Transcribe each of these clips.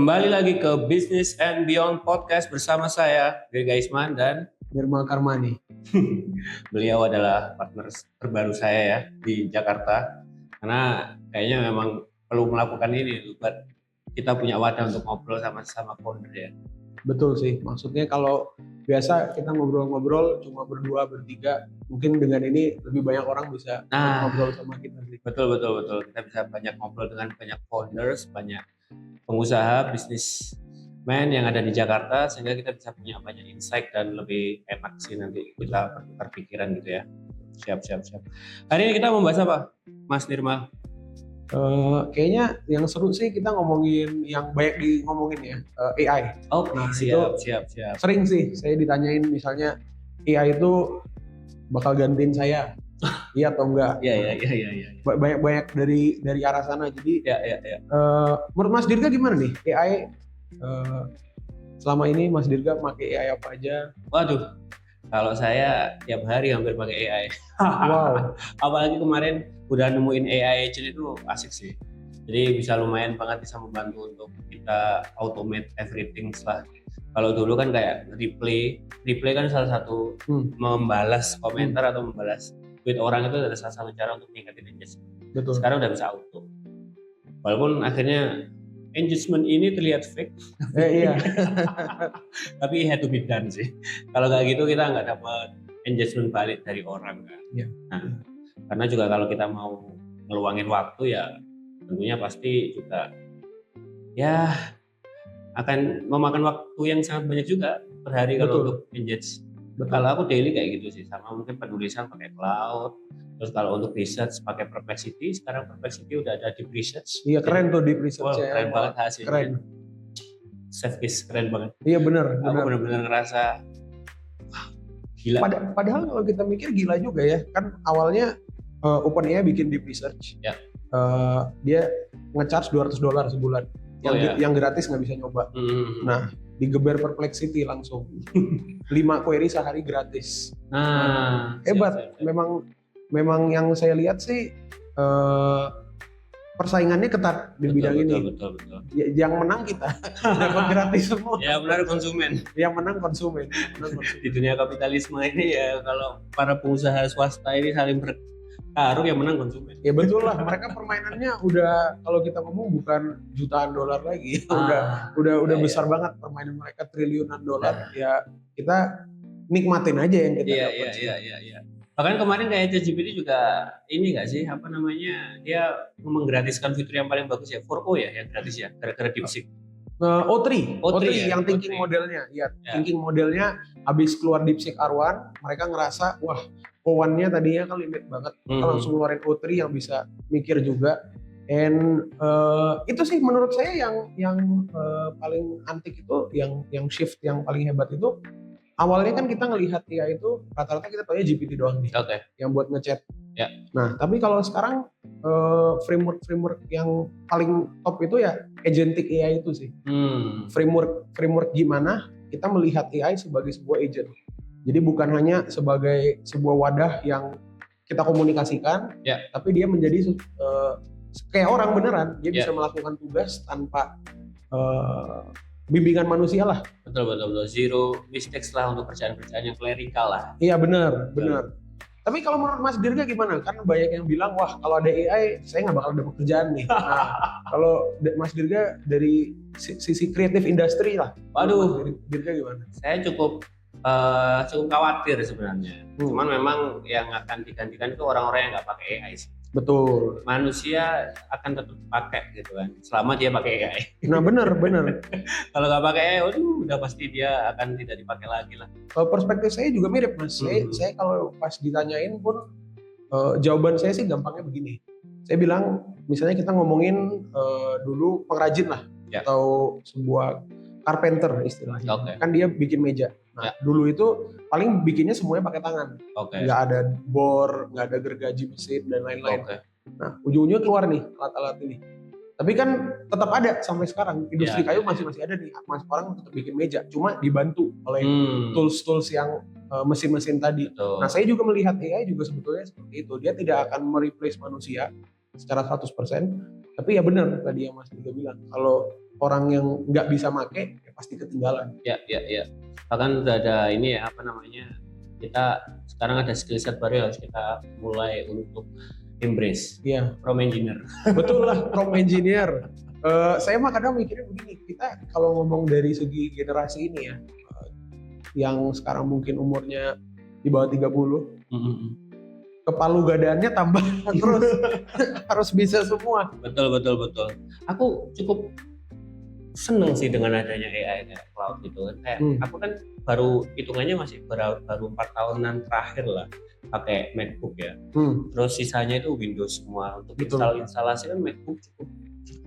Kembali lagi ke Business and Beyond Podcast bersama saya, Gega Isman, dan Nirmal Karmani. beliau adalah partner terbaru saya ya di Jakarta. Karena kayaknya memang perlu melakukan ini buat kita punya wadah untuk ngobrol sama founder ya. Betul sih, maksudnya kalau biasa kita ngobrol-ngobrol cuma berdua, bertiga, mungkin dengan ini lebih banyak orang bisa ngobrol sama kita sih. Betul. Kita bisa banyak ngobrol dengan banyak founders, banyak pengusaha, bisnismen yang ada di Jakarta, sehingga kita bisa punya banyak insight dan lebih enak sih nanti kita bertukar pikiran gitu ya. Siap. Hari ini kita membahas apa, Mas Nirmal? Kayaknya yang seru sih kita ngomongin yang banyak ngomongin ya, AI. Oke, siap. Sering sih saya ditanyain misalnya AI itu bakal gantiin saya, iya atau enggak? Iya. Banyak dari arah sana. Jadi, menurut Mas Dirga gimana nih AI? Selama ini Mas Dirga pakai AI apa aja? Waduh, kalau saya tiap hari hampir pakai AI. Wow. Apalagi kemarin udah nemuin AI agent itu asik sih. Jadi bisa lumayan banget bisa membantu untuk kita automate everything lah. Kalau dulu kan kayak replay kan salah satu membalas komentar atau membalas tweet orang itu adalah salah satu cara untuk meningkatin engagement. Betul. Sekarang udah bisa auto. Walaupun akhirnya engagement ini terlihat fake. Iya. Tapi had to be done sih. Kalau nggak gitu kita nggak dapat engagement balik dari orang kan. Iya. Nah, karena juga kalau kita mau ngeluangin waktu ya tentunya pasti juga ya akan memakan waktu yang sangat banyak juga per hari kalau untuk engage. Kalau aku daily kayak gitu sih, sama mungkin penulisan pakai cloud. Terus kalau untuk research pakai Perplexity, sekarang Perplexity udah ada Deep Research. Iya, keren tuh Deep Research. Wow, keren banget hasilnya. Keren. Service keren banget. Iya benar. Aku benar-benar ngerasa gila. Padahal kalau kita mikir gila juga ya, kan awalnya OpenAI bikin Deep Research. Ya. Dia nge-charge $200 sebulan. Yang gratis nggak bisa nyoba. Nah, digeber Perplexity langsung 5 query sehari gratis. Hebat. Siap. Memang yang saya lihat sih persaingannya ketat di bidang ini. Betul. Yang menang kita dapat gratis semua. Ya benar, konsumen. Yang menang konsumen. Di dunia kapitalisme ini ya kalau para pengusaha swasta ini saling bertarung, yang menang konsumen. Ya betul lah, mereka permainannya udah kalau kita ngomong bukan jutaan dolar lagi, udah besar banget permainan mereka, triliunan dolar. Ya kita nikmatin aja yang kita dapat. Iya. Bahkan kemarin kayak ChatGPT juga ini nggak sih, apa namanya, dia menggratiskan fitur yang paling bagus ya, 4O ya, yang gratis ya, gara-gara DeepSeek. O3 ya? yang thinking modelnya, thinking modelnya habis keluar DeepSeek R1, mereka ngerasa wah O1-nya tadinya kan limit banget, kita langsung ngeluarin O3 yang bisa mikir juga. And itu sih menurut saya yang paling antik itu, yang shift yang paling hebat itu. Awalnya kan kita ngelihat AI itu rata-rata kita taunya GPT doang nih, yang buat ngechat. Ya. Nah, tapi kalau sekarang framework yang paling top itu ya agentic AI itu sih. Framework gimana kita melihat AI sebagai sebuah agent. Jadi bukan hanya sebagai sebuah wadah yang kita komunikasikan, tapi dia menjadi kayak orang beneran. Dia bisa melakukan tugas tanpa bimbingan manusia lah. Betul. Zero mistakes lah untuk kerjaan-kerjaan yang clerical lah. Iya benar. Tapi kalau menurut Mas Dirga gimana? Kan banyak yang bilang wah kalau ada AI saya nggak bakal dapat kerjaan nih. Nah, kalau Mas Dirga dari sisi kreatif industri lah. Waduh. Mas Dirga gimana? Saya cukup khawatir sebenarnya. Cuman memang yang akan digantikan itu orang-orang yang nggak pakai AI sih. Betul. Manusia akan tetap pakai gitu kan, selama dia pakai AI. Nah benar. Kalau nggak pakai AI, udah pasti dia akan tidak dipakai lagi lah. Perspektif saya juga mirip Mas. Saya kalau pas ditanyain pun jawaban saya sih gampangnya begini. Saya bilang misalnya kita ngomongin dulu pengrajin lah, atau sebuah carpenter istilahnya. Kan dia bikin meja. Nah, dulu itu paling bikinnya semuanya pakai tangan. Nggak ada bor, nggak ada gergaji mesin dan lain-lain. Nah, ujung-ujungnya keluar nih alat-alat ini. Tapi kan tetap ada sampai sekarang. Industri kayu masih ada nih. Orang tetap bikin meja, cuma dibantu oleh tools-tools yang mesin-mesin tadi. Nah, saya juga melihat AI juga sebetulnya seperti itu. Dia tidak akan mereplace manusia secara 100%. Tapi ya benar tadi yang Mas juga bilang, kalau orang yang nggak bisa make ya pasti ketinggalan. Ya. Bahkan udah ada ini ya, apa namanya, kita sekarang ada skill set baru yang harus kita mulai untuk embrace. Iya. Prompt engineer. Betul lah, prompt engineer. Saya mah kadang mikirnya begini, kita kalau ngomong dari segi generasi ini ya, yang sekarang mungkin umurnya di bawah 30, kepalu gadaannya tambah terus harus bisa semua. Betul. Aku cukup seneng sih dengan adanya AI kayak cloud gitu kan. Kayak aku kan baru hitungannya masih baru 4 tahunan terakhir lah pakai MacBook ya. Terus sisanya itu Windows semua. Untuk instalasi kan MacBook cukup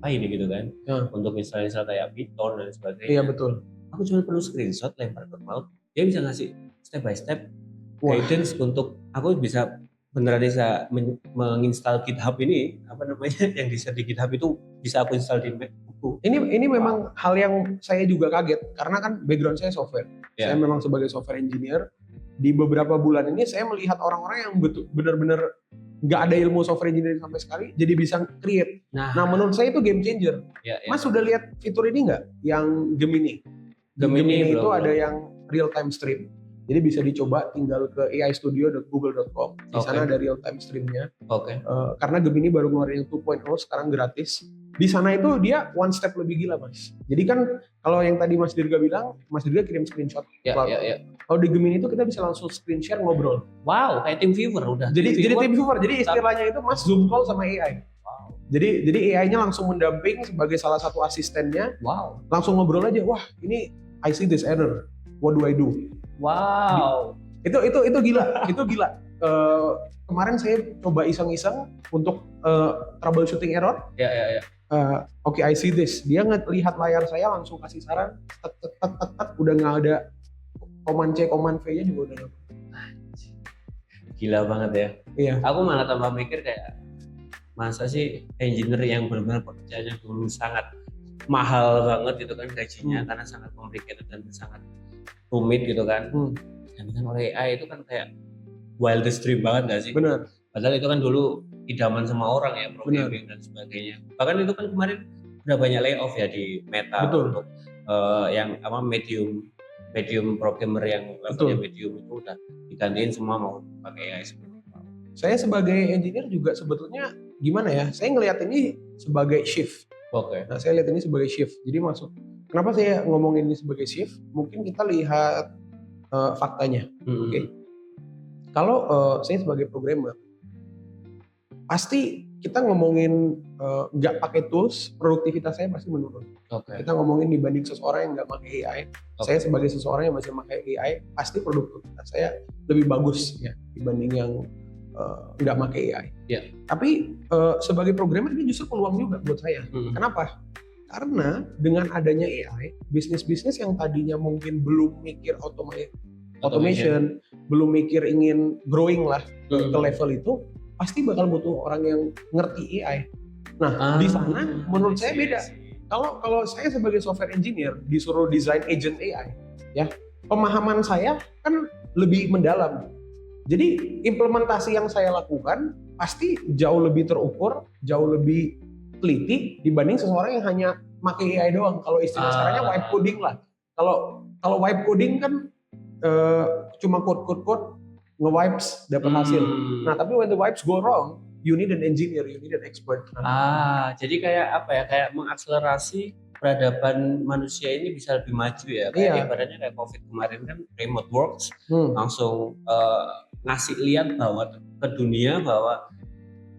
apa ini gitu kan. Untuk install kayak Python dan sebagainya. Iya betul. Aku cuma perlu screenshot, lempar ke cloud, dia bisa ngasih step by step guidance untuk aku bisa beneran bisa menginstal GitHub ini, apa namanya, yang di GitHub itu bisa aku install di MacBook. Ini memang hal yang saya juga kaget karena kan background saya software. Saya memang sebagai software engineer. Di beberapa bulan ini saya melihat orang-orang yang benar-benar nggak ada ilmu software engineering sampai sekali jadi bisa create. Nah menurut saya itu game changer. Mas sudah lihat fitur ini nggak? Yang Gemini. Gemini itu ada yang real time stream. Jadi bisa dicoba, tinggal ke aistudio.google.com. Di sana ada real time streamnya. Karena Gemini baru ngeluarin yang 2.0 sekarang gratis. Di sana itu dia one step lebih gila, Mas. Jadi kan kalau yang tadi Mas Dirga bilang, Mas Dirga kirim screenshot. Kalau di Gemini itu kita bisa langsung screen share ngobrol. Wow, kayak TeamViewer udah. Jadi TeamViewer. Jadi istilahnya itu Mas Zoom call sama AI. Wow. Jadi AI-nya langsung mendamping sebagai salah satu asistennya. Wow. Langsung ngobrol aja. Wah, ini I see this error. What do I do? Wow. Itu gila. Itu gila. Kemarin saya coba iseng-iseng untuk troubleshooting error. Oke, I see this. Dia ngelihat layar saya langsung kasih saran. Udah nggak ada command C, command V-nya juga udah. Gila banget ya. Iya. Aku malah tambah mikir kayak masa sih engineer yang benar-benar pekerjaannya dulu sangat mahal banget gitu kan gajinya karena sangat complicated dan sangat rumit gitu kan. Dan kan oleh AI itu kan kayak wildest dream banget gak sih? Benar. Padahal itu kan dulu idaman semua orang ya, programming dan sebagainya. Bahkan itu kan kemarin udah banyak layoff ya di Meta. Betul. Untuk yang apa medium programmer yang levelnya medium itu udah digantiin semua mau pakai AI seperti itu. Saya sebagai engineer juga sebetulnya gimana ya? Saya ngelihat ini sebagai shift. Nah, saya lihat ini sebagai shift. Jadi kenapa saya ngomongin ini sebagai shift? Mungkin kita lihat faktanya. Kalau saya sebagai programmer, pasti kita ngomongin nggak pakai tools, produktivitas saya pasti menurun. Kita ngomongin dibanding seseorang yang nggak pakai AI, saya sebagai seseorang yang masih pakai AI, pasti produktivitas saya lebih bagus ya dibanding yang nggak pakai AI. Tapi sebagai programmer ini justru peluang juga buat saya. Kenapa? Karena dengan adanya AI, bisnis-bisnis yang tadinya mungkin belum mikir automation, belum mikir ingin growing lah ke level itu, pasti bakal butuh orang yang ngerti AI. Nah, di sana menurut saya beda. Kalau saya sebagai software engineer disuruh desain agent AI, ya pemahaman saya kan lebih mendalam. Jadi implementasi yang saya lakukan pasti jauh lebih terukur, jauh lebih teliti dibanding seseorang yang hanya pakai AI doang. Kalau istilah sekarangnya wipe coding lah. Kalau wipe coding kan cuma code nge-wipes dapat hasil. Nah, tapi when the wipes go wrong, you need an engineer, you need an expert. Jadi kayak apa ya? Kayak mengakselerasi peradaban manusia ini bisa lebih maju ya. Kayak ibaratnya kayak COVID kemarin kan remote works, langsung ngasih lihat bahwa ke dunia bahwa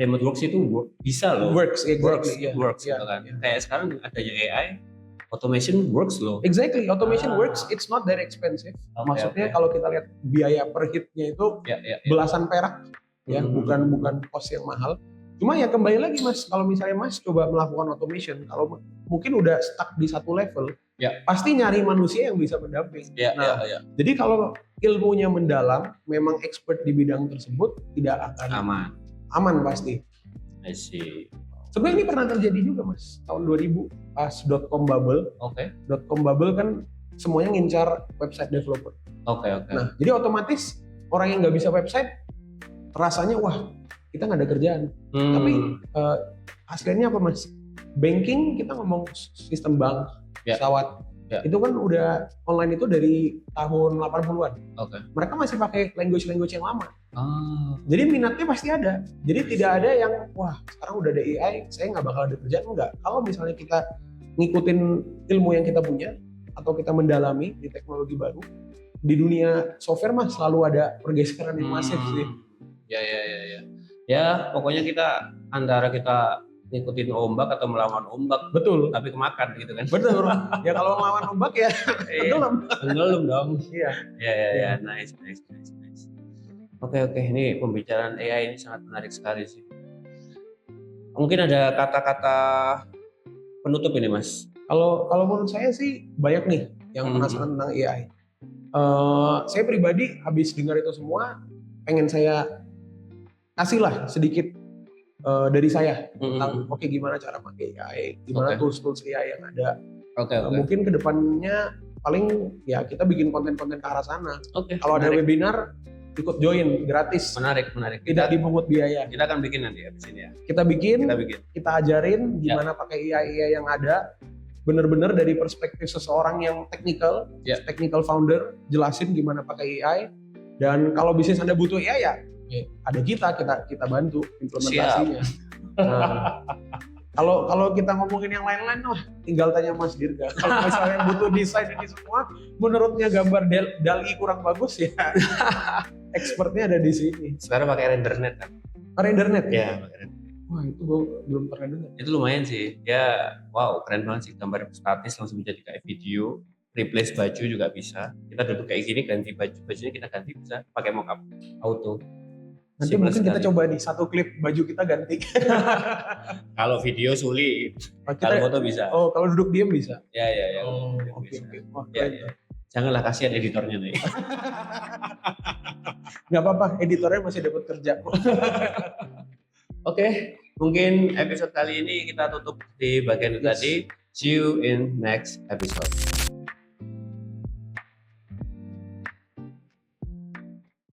remote works itu bisa loh. Works gitu kan. Kayak sekarang adanya AI, automation works loh. Exactly, automation works. It's not that expensive. Maksudnya kalau kita lihat biaya per hitnya itu belasan perak, ya bukan cost yang mahal. Cuma ya kembali lagi Mas, kalau misalnya Mas coba melakukan automation, kalau mungkin udah stuck di satu level, pasti nyari manusia yang bisa mendamping. Jadi kalau ilmunya mendalam, memang expert di bidang tersebut, tidak akan aman pasti. I see. Sebenarnya ini pernah terjadi juga Mas, tahun 2000 pas .com bubble. .com bubble kan semuanya ngincar website developer. Nah, jadi otomatis orang yang nggak bisa website rasanya wah kita nggak ada kerjaan. Tapi hasilnya apa Mas? banking kita ngomong sistem bank, pesawat. Itu kan udah online itu dari tahun 80-an. Mereka masih pakai language yang lama. Jadi minatnya pasti ada. Jadi tidak ada yang wah sekarang udah ada AI, saya nggak bakal ada kerjaan, enggak. Kalau misalnya kita ngikutin ilmu yang kita punya atau kita mendalami di teknologi baru, di dunia software mah selalu ada pergeseran yang masif sih. Ya pokoknya kita antara kita ngikutin ombak atau melawan ombak. Betul. Tapi kemakan gitu kan. Betul. Ya kalau melawan ombak ya tenggelam dong. Iya. Ya. Nice. Oke. Ini pembicaraan AI ini sangat menarik sekali sih. Mungkin ada kata-kata penutup ini, Mas. Kalau menurut saya sih banyak nih yang penasaran tentang AI. Saya pribadi habis dengar itu semua, pengen saya kasihlah sedikit dari saya tentang gimana cara pakai AI, gimana tools AI yang ada. Mungkin kedepannya paling ya kita bikin konten-konten ke arah sana. Kalau ada webinar ikut join gratis. Menarik. Tidak dipungut biaya. Kita akan bikin nanti ya di sini ya. Kita ajarin gimana pakai AI yang ada. Benar-benar dari perspektif seseorang yang technical founder, jelasin gimana pakai AI. Dan kalau bisnis Anda butuh AI ya ada kita bantu implementasinya. Kalau kita ngomongin yang lain-lain, tinggal tanya Mas Dirga. Kalau misalnya butuh desain ini semua, menurutnya gambar DALL-E kurang bagus ya, expertnya ada di sini. Sekarang pakai RenderNet kan? RenderNet? Ya, pakai RenderNet. Wah itu gue belum pernah dengar. Itu lumayan sih. Ya, wow, keren banget sih. Gambar statis langsung menjadi kayak video. Replace baju juga bisa. Kita duduk kayak gini, ganti bajunya kita ganti bisa. Pakai mockup auto. Nanti mungkin kita coba nih satu klip baju kita ganti. Kalau video sulit, kalau foto bisa. Oh, kalau duduk diam bisa. Ya. Oke. Ya. Janganlah kasihan editornya nih. Nggak apa-apa, editornya masih dapat kerja. Oke, mungkin episode kali ini kita tutup di bagian tadi. See you in next episode.